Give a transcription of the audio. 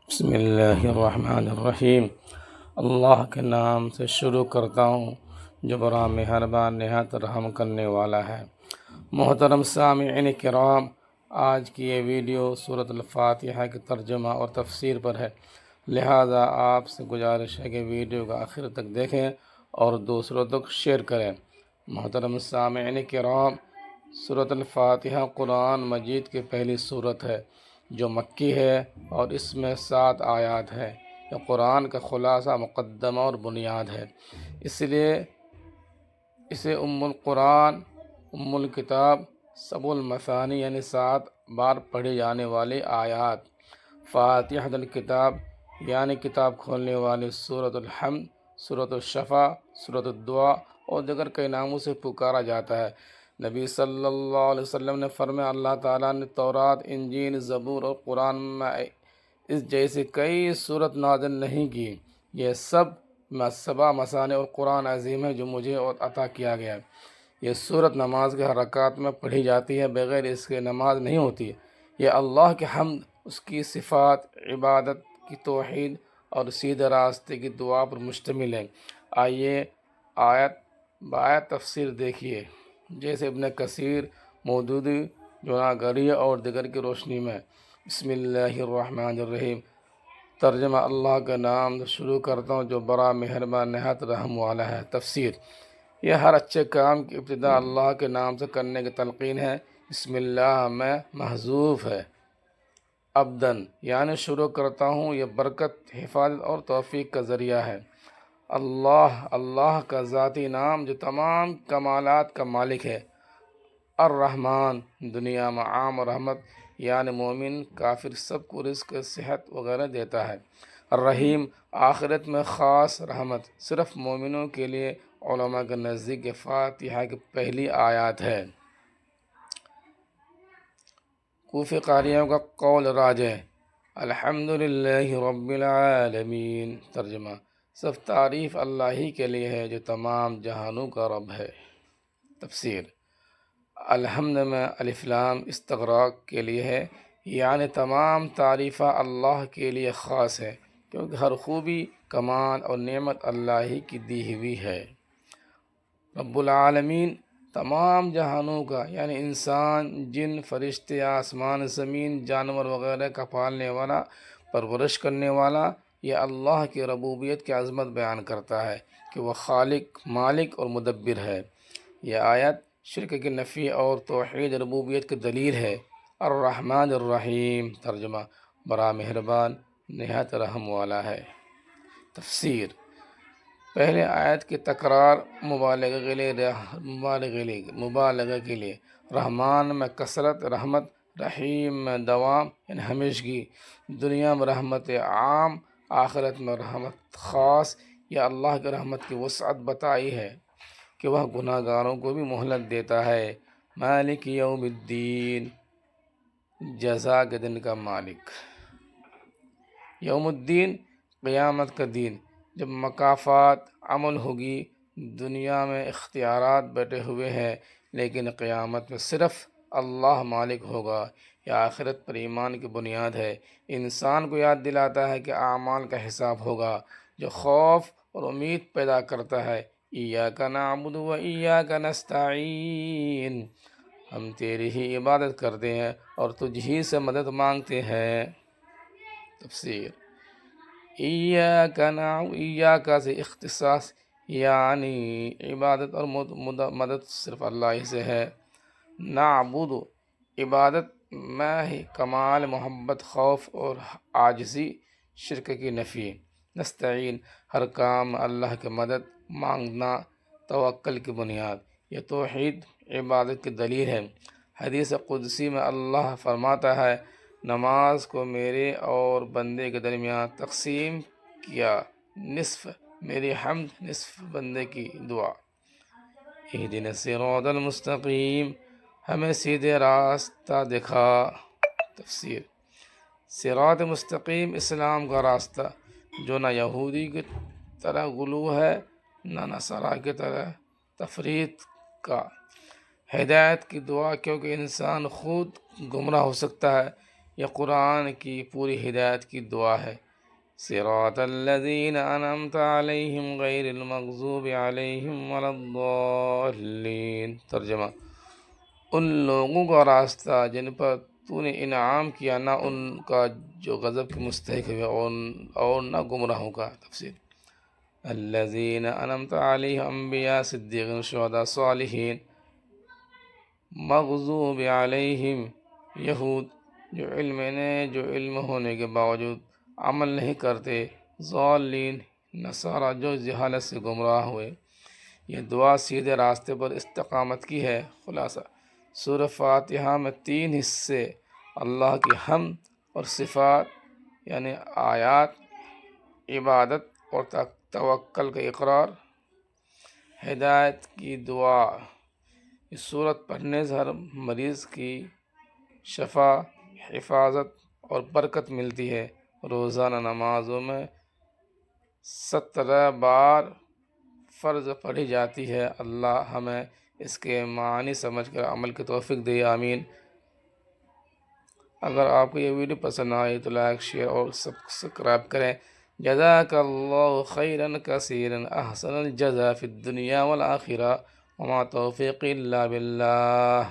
بسم اللہ الرحمن الرحیم۔ اللہ کے نام سے شروع کرتا ہوں جو بڑا مہربان نہایت رحم کرنے والا ہے۔ محترم سامعین کرام، آج کی یہ ویڈیو سورۃ الفاتحہ کے ترجمہ اور تفسیر پر ہے، لہذا آپ سے گزارش ہے کہ ویڈیو کا آخر تک دیکھیں اور دوسروں تک شیئر کریں۔ محترم سامعین کرام، سورۃ الفاتحہ قرآن مجید کی پہلی سورت ہے جو مکی ہے اور اس میں 7 آیات ہیں۔ یہ قرآن کا خلاصہ، مقدمہ اور بنیاد ہے، اس لیے اسے ام القرآن، ام الکتاب، سبع المثانی یعنی 7 بار پڑھی جانے والی آیات، فاتحۃ الکتاب یعنی کتاب کھولنے والی سورۃ الحمد، سورۃ الشفا، سورۃ الدعا اور دیگر کئی ناموں سے پکارا جاتا ہے۔ نبی صلی اللہ علیہ وسلم نے فرمایا، اللہ تعالیٰ نے تورات، انجیل، زبور اور قرآن میں اس جیسی کئی صورت نازل نہیں کی۔ یہ سب سبع مثانی اور قرآن عظیم ہے جو مجھے اور عطا کیا گیا ہے۔ یہ صورت نماز کے رکعات میں پڑھی جاتی ہے، بغیر اس کے نماز نہیں ہوتی۔ یہ اللہ کے حمد، اس کی صفات، عبادت کی توحید اور سیدھے راستے کی دعا پر مشتمل ہے۔ آئیے آیت بآیت تفسیر دیکھیے، جیسے ابن کثیر، مودودی، جوناگری اور دیگر کی روشنی میں۔ بسم اللہ الرحمن الرحیم۔ ترجمہ اللہ کے نام سے شروع کرتا ہوں جو بڑا مہربان نہایت رحم والا ہے۔ تفسیر: یہ ہر اچھے کام کی ابتدا اللہ کے نام سے کرنے کی تلقین ہے۔ بسم اللہ میں محذوف ہے، ابداً یعنی شروع کرتا ہوں۔ یہ برکت، حفاظت اور توفیق کا ذریعہ ہے۔ اللہ کا ذاتی نام جو تمام کمالات کا مالک ہے۔ الرحمن، دنیا میں عام رحمت یعنی مومن کافر سب کو رزق، صحت وغیرہ دیتا ہے۔ الرحیم، آخرت میں خاص رحمت صرف مومنوں کے لیے۔ علماء کے نزدیک یہ فاتحہ کی پہلی آیات ہے۔ کوفی قاریوں کا قول راجح: الحمدللہ رب العالمین۔ ترجمہ: سب تعریف اللہ ہی کے لیے ہے جو تمام جہانوں کا رب ہے۔ تفسیر: الحمد میں الف لام استغراق کے لیے ہے، یعنی تمام تعریفہ اللہ کے لیے خاص ہے، کیونکہ ہر خوبی، کمال اور نعمت اللہ ہی کی دی ہوئی ہے۔ رب العالمین، تمام جہانوں کا یعنی انسان، جن، فرشتے، آسمان، زمین، جانور وغیرہ کا پالنے والا، پرورش کرنے والا۔ یہ اللہ کی ربوبیت کی عظمت بیان کرتا ہے کہ وہ خالق، مالک اور مدبر ہے۔ یہ آیت شرک کی نفی اور توحید ربوبیت کی دلیل ہے۔ الرحمن الرحیم۔ ترجمہ: بڑا مہربان نہایت رحم والا ہے۔ تفسیر: پہلے آیت کی تکرار مبالغہ کے لیے۔ رحمان میں کثرت، رحمت، رحیم میں دوام یعنی ہمیشگی۔ دنیا میں رحمت عام، آخرت میں رحمت خاص۔ یہ اللہ کی رحمت کی وسعت بتائی ہے کہ وہ گناہ گاروں کو بھی مہلت دیتا ہے۔ مالک یوم الدین، جزا کے دن کا مالک۔ یوم الدین، قیامت کا دن، جب مکافات عمل ہوگی۔ دنیا میں اختیارات بٹے ہوئے ہیں، لیکن قیامت میں صرف اللہ مالک ہوگا۔ یہ آخرت پر ایمان کی بنیاد ہے۔ انسان کو یاد دلاتا ہے کہ اعمال کا حساب ہوگا، جو خوف اور امید پیدا کرتا ہے۔ ایاک نعبد و ایاک نستعین، ہم تیری ہی عبادت کرتے ہیں اور تجھ ہی سے مدد مانگتے ہیں۔ تفسیر: ایاک سے اختصاص یعنی عبادت اور مدد صرف اللہ ہی سے ہے۔ نعبد، عبادت میں ہی کمال محبت، خوف اور عاجزی، شرک کی نفی۔ نستعین، ہر کام میں اللہ کی مدد مانگنا، توکل کی بنیاد۔ یہ توحید عبادت کی دلیل ہے۔ حدیث قدسی میں اللہ فرماتا ہے، نماز کو میرے اور بندے کے درمیان تقسیم کیا، نصف میری حمد، نصف بندے کی دعا۔ اہدنا الصراط المستقیم، ہمیں سیدھے راستہ دکھا۔ تفسیر: صراط مستقیم اسلام کا راستہ، جو نہ یہودی کی طرح غلو ہے، نہ نصارہ کی طرح تفریط کا۔ ہدایت کی دعا، کیونکہ انسان خود گمراہ ہو سکتا ہے۔ یہ قرآن کی پوری ہدایت کی دعا ہے۔ صراط الذین انعمت علیہم غیر المغضوب علیہم ولا الضالین۔ ترجمہ: ان لوگوں کا راستہ جن پر تو نے انعام کیا، نہ ان کا جو غضب کے مستحق ہے اور نہ گمراہوں کا۔ تفسیر: الذین انعمت علیہم انبیاء، صدیقین، شہداء، صالحین۔ مغضوب علیہم یہود، جو علم ہونے کے باوجود عمل نہیں کرتے۔ ضالین، نصارہ، جو جہالت سے گمراہ ہوئے۔ یہ دعا سیدھے راستے پر استقامت کی ہے۔ خلاصہ: سورہ فاتحہ میں 3 حصے اللہ کی حمد اور صفات یعنی آیات، عبادت اور توکل کا اقرار، ہدایت کی دعا۔ اس صورت پڑھنے سے ہر مریض کی شفا، حفاظت اور برکت ملتی ہے۔ روزانہ نمازوں میں 17 بار فرض پڑھی جاتی ہے۔ اللہ ہمیں اس کے معنی سمجھ کر عمل کی توفیق دے، آمین۔ اگر آپ کو یہ ویڈیو پسند آئی تو لائک، شیئر اور سبسکرائب کریں۔ جزاک اللہ خیرا کثیرا، احسن الجزاء فی الدنیا والآخرہ، وما توفیقی الا باللہ۔